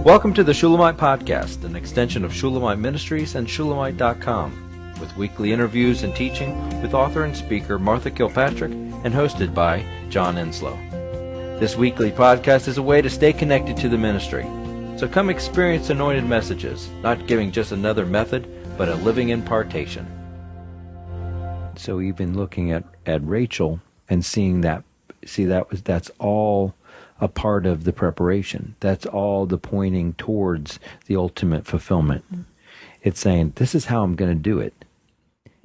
Welcome to the Shulamite Podcast, an extension of Shulamite Ministries and Shulamite.com, with weekly interviews and teaching with author and speaker Martha Kilpatrick and hosted by John Enslow. This weekly podcast is a way to stay connected to the ministry. So come experience anointed messages, not giving just another method, but a living impartation. So even looking at Rachel and seeing that's all a part of the preparation. That's all the pointing towards the ultimate fulfillment. Mm-hmm. It's saying, this is how I'm going to do it.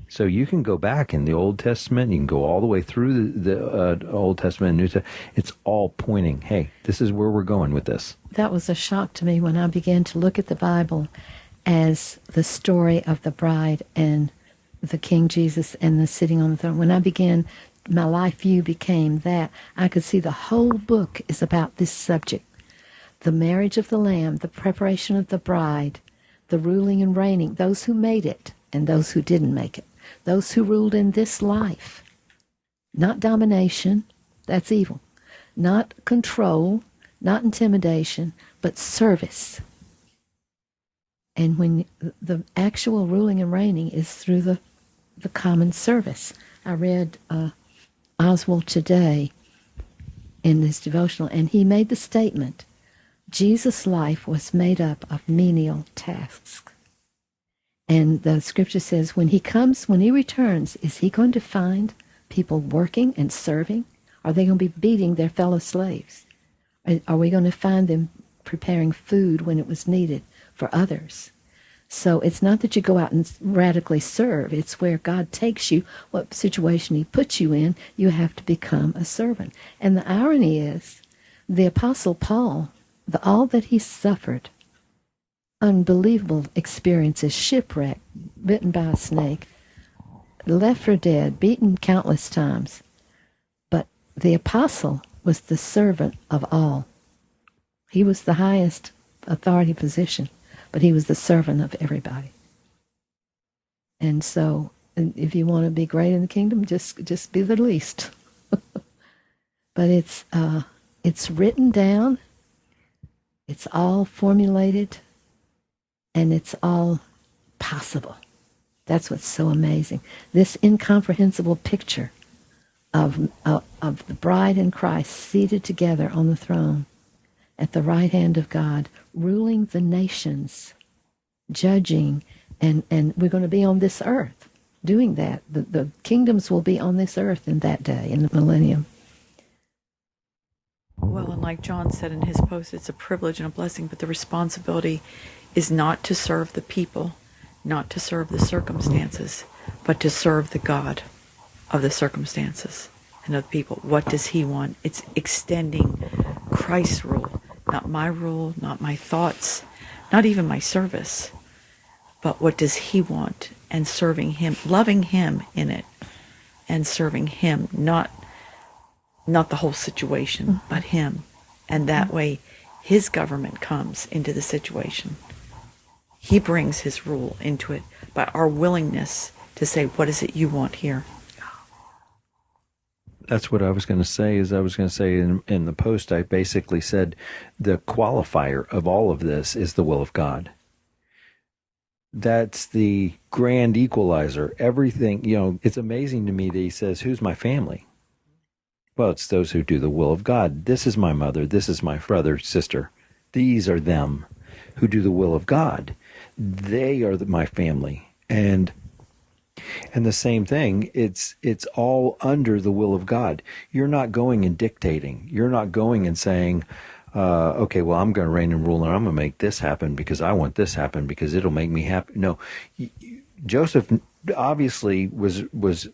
So you can go back in the Old Testament, you can go all the way through the Old Testament and New Testament. It's all pointing, hey, this is where we're going with this. That was a shock to me when I began to look at the Bible as the story of the bride and the King Jesus and the sitting on the throne. When I began, my life view became that. I could see the whole book is about this subject. The marriage of the Lamb, the preparation of the bride, the ruling and reigning, those who made it and those who didn't make it, those who ruled in this life. Not domination, that's evil. Not control, not intimidation, but service. And when the actual ruling and reigning is through the common service. I read Oswald today in his devotional, and he made the statement, Jesus' life was made up of menial tasks. And the scripture says, when he returns, is he going to find people working and serving? Are they going to be beating their fellow slaves? Are we going to find them preparing food when it was needed for others? So it's not that you go out and radically serve. It's where God takes you, what situation he puts you in, you have to become a servant. And the irony is, the Apostle Paul, all that he suffered, unbelievable experiences, shipwreck, bitten by a snake, left for dead, beaten countless times. But the apostle was the servant of all. He was the highest authority position, but he was the servant of everybody. And so, if you want to be great in the kingdom, just be the least. But it's written down, it's all formulated, and it's all possible. That's what's so amazing. This incomprehensible picture of the bride and Christ seated together on the throne at the right hand of God, ruling the nations, judging, and we're going to be on this earth doing that. The kingdoms will be on this earth in that day, in the millennium. Well, and like John said in his post, it's a privilege and a blessing, but the responsibility is not to serve the people, not to serve the circumstances, but to serve the God of the circumstances and of the people. What does he want? It's extending Christ's rule, not my rule, not my thoughts, not even my service, but what does he want? And serving him, loving him in it, and serving him, not the whole situation, but him. And that way, his government comes into the situation. He brings his rule into it by our willingness to say, what is it you want here? That's what I was going to say. In the post, I basically said the qualifier of all of this is the will of God. That's the grand equalizer. Everything, it's amazing to me that he says, who's my family? Well, it's those who do the will of God. This is my mother. This is my brother, sister. These are them who do the will of God. They are my family. And the same thing, it's all under the will of God. You're not going and dictating. You're not going and saying, okay, well, I'm going to reign and rule, and I'm going to make this happen because I want this happen because it'll make me happy. No, Joseph obviously was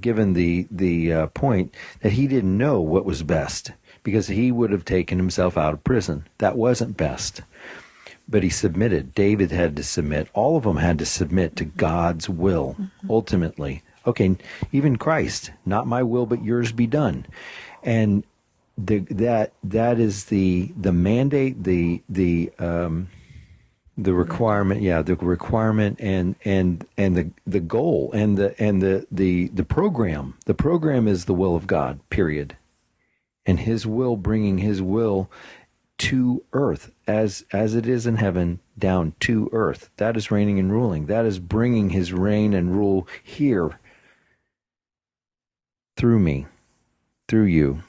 given the point that he didn't know what was best because he would have taken himself out of prison. That wasn't best. But he submitted. David had to submit. All of them had to submit to God's will, ultimately. Okay, even Christ, not my will, but yours be done. And that is the mandate, the requirement, the requirement, and the goal, and the program. The program is the will of God. Period. And His will, bringing His will to earth, as it is in heaven, down to earth. That is reigning and ruling. That is bringing his reign and rule here through me, through you,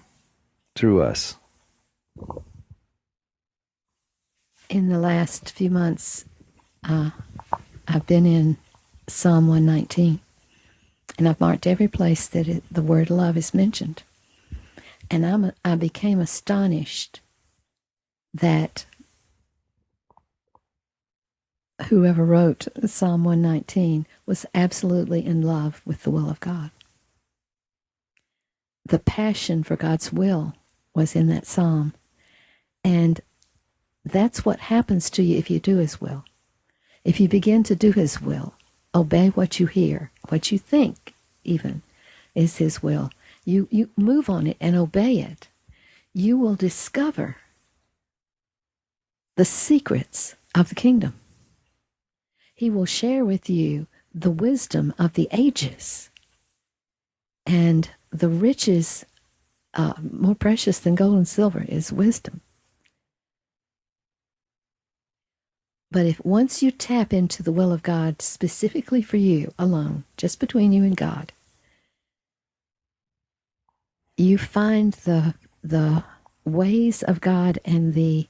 through us. In the last few months, I've been in Psalm 119, and I've marked every place that the word love is mentioned. And I became astonished that whoever wrote Psalm 119 was absolutely in love with the will of God. The passion for God's will was in that psalm. And that's what happens to you if you do his will. If you begin to do his will, obey what you hear, what you think even is his will, you move on it and obey it, you will discover the secrets of the kingdom. He will share with you the wisdom of the ages and the riches, more precious than gold and silver is wisdom. But if once you tap into the will of God specifically for you alone, just between you and God, you find the ways of God and the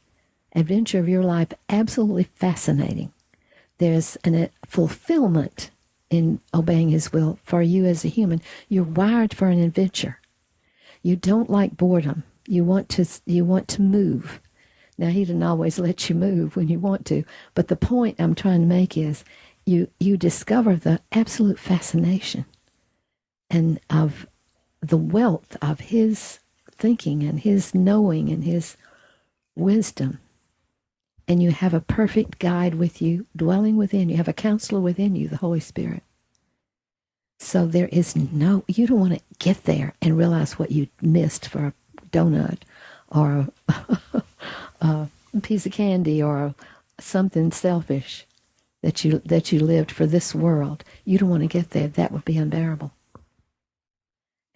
adventure of your life absolutely fascinating. There's a fulfillment in obeying his will for you as a human. You're wired for an adventure. You don't like boredom. You want to move. Now, he doesn't always let you move when you want to, but the point I'm trying to make is you discover the absolute fascination and of the wealth of his thinking and his knowing and his wisdom. And you have a perfect guide with you, dwelling within you. You have a counselor within you, the Holy Spirit. So there is you don't want to get there and realize what you missed for a donut or a piece of candy or something selfish that you lived for this world. You don't want to get there. That would be unbearable.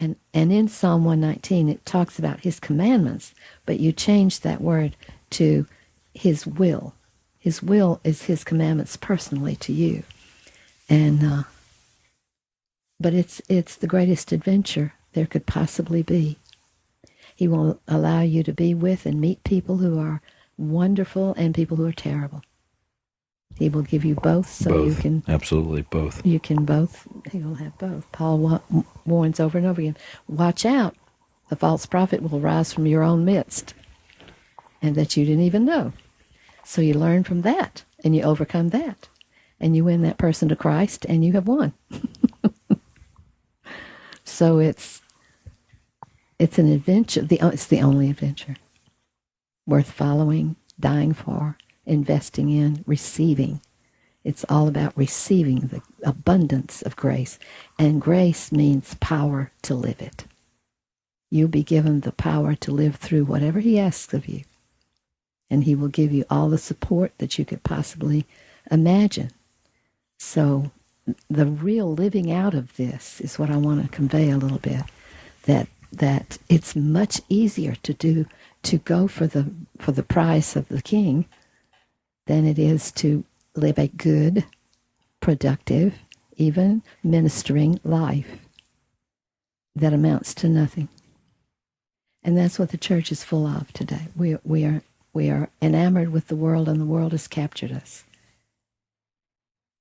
And in Psalm 119, it talks about his commandments, but you change that word to his will. His will is his commandments personally to you. And but it's the greatest adventure there could possibly be. He will allow you to be with and meet people who are wonderful and people who are terrible. He will give you both, so both. you can absolutely both. You can both. He will have both. Paul warns over and over again: watch out, the false prophet will rise from your own midst, and that you didn't even know. So you learn from that, and you overcome that, and you win that person to Christ, and you have won. So it's an adventure. It's the only adventure worth following, dying for, investing in, receiving. It's all about receiving the abundance of grace. And grace means power to live it. You'll be given the power to live through whatever he asks of you. And he will give you all the support that you could possibly imagine. So the real living out of this is what I want to convey a little bit. That it's much easier to go for the prize of the King than it is to live a good, productive, even ministering life that amounts to nothing. And that's what the church is full of today. We are enamored with the world, and the world has captured us.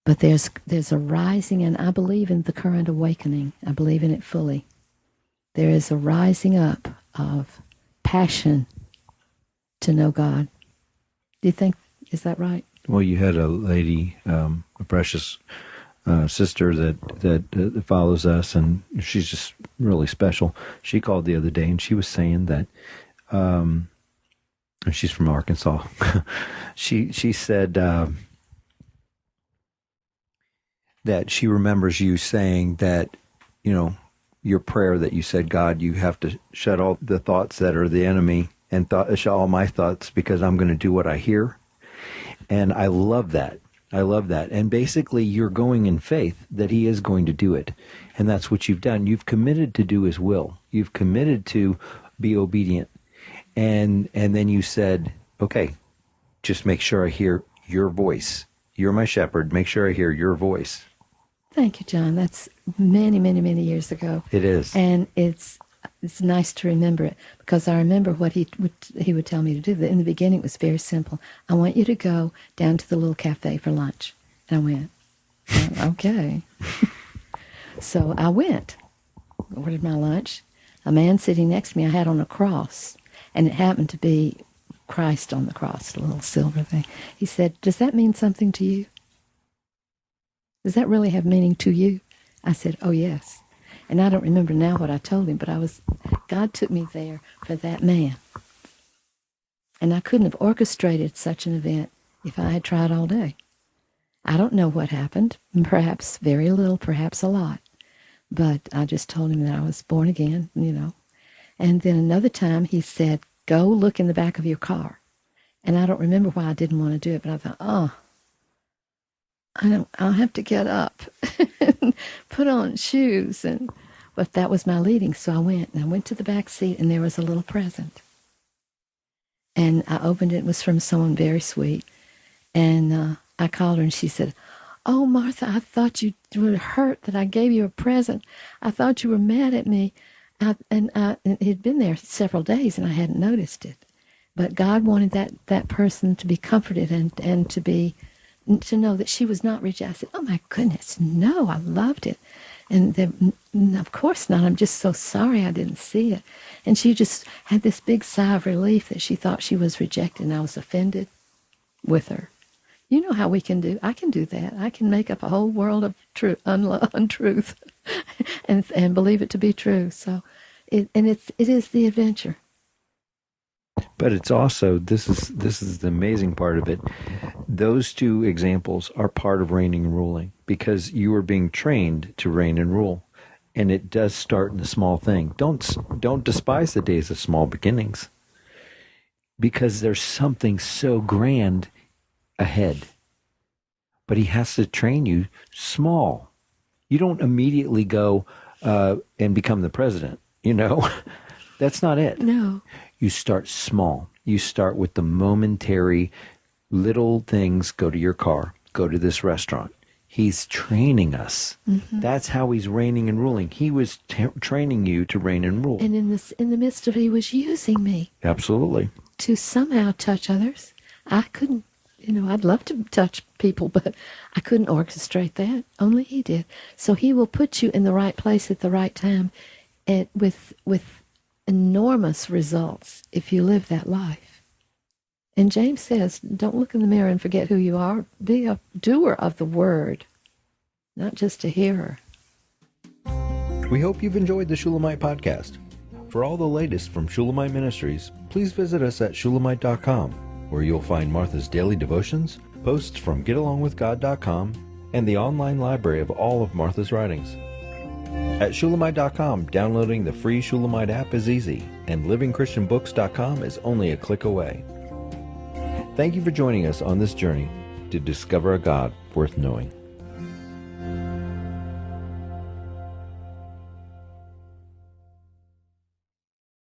But there's a rising, and I believe in the current awakening. I believe in it fully. There is a rising up of passion to know God. Do you think, is that right? Well, you had a lady, a precious sister that follows us, and she's just really special. She called the other day, and she was saying that, she's from Arkansas. She said that she remembers you saying that, your prayer that you said, God, you have to shut all the thoughts that are the enemy and shut all my thoughts because I'm going to do what I hear. And I love that. I love that. And basically, you're going in faith that he is going to do it. And that's what you've done. You've committed to do his will. You've committed to be obedient. And then you said, okay, just make sure I hear your voice. You're my shepherd. Make sure I hear your voice. Thank you, John. That's many, many, many years ago. It is. And it's nice to remember it, because I remember what he would tell me to do. In the beginning, it was very simple. I want you to go down to the little cafe for lunch. And I went, okay. So I went, ordered my lunch. A man sitting next to me, I had on a cross, and it happened to be Christ on the cross, a little silver thing. He said, "Does that mean something to you? Does that really have meaning to you?" I said, "Oh, yes." And I don't remember now what I told him, but God took me there for that man. And I couldn't have orchestrated such an event if I had tried all day. I don't know what happened. Perhaps very little, perhaps a lot. But I just told him that I was born again, And then another time he said, "Go look in the back of your car." And I don't remember why I didn't want to do it, but I thought, I'll have to get up and put on shoes. But that was my leading, so I went. And I went to the back seat, and there was a little present. And I opened it. It was from someone very sweet. And I called her, and she said, "Oh, Martha, I thought you were hurt that I gave you a present. I thought you were mad at me." And it had been there several days, and I hadn't noticed it. But God wanted that person to be comforted and to know that she was not rejected. I said, "Oh, my goodness, no, I loved it." And of course not. I'm just so sorry I didn't see it. And she just had this big sigh of relief that she thought she was rejected, and I was offended with her. You know how we can do. I can do that. I can make up a whole world of untruth and believe it to be true. So, it is the adventure. But it's also, this is the amazing part of it. Those two examples are part of reigning and ruling, because you are being trained to reign and rule. And it does start in the small thing. Don't despise the days of small beginnings, because there's something so grand ahead. But he has to train you small. You don't immediately go and become the president, That's not it. No. You start small. You start with the momentary little things. Go to your car. Go to this restaurant. He's training us. Mm-hmm. That's how he's reigning and ruling. He was training you to reign and rule. And in the midst of it, he was using me. Absolutely. To somehow touch others. I couldn't, I'd love to touch people, but I couldn't orchestrate that. Only he did. So he will put you in the right place at the right time, and with enormous results if you live that life. And James says, don't look in the mirror and forget who you are. Be a doer of the word, not just a hearer. We hope you've enjoyed the Shulamite podcast. For all the latest from Shulamite Ministries, please visit us at Shulamite.com, where you'll find Martha's daily devotions, posts from GetAlongWithGod.com, and the online library of all of Martha's writings. At Shulamite.com, downloading the free Shulamite app is easy, and LivingChristianBooks.com is only a click away. Thank you for joining us on this journey to discover a God worth knowing.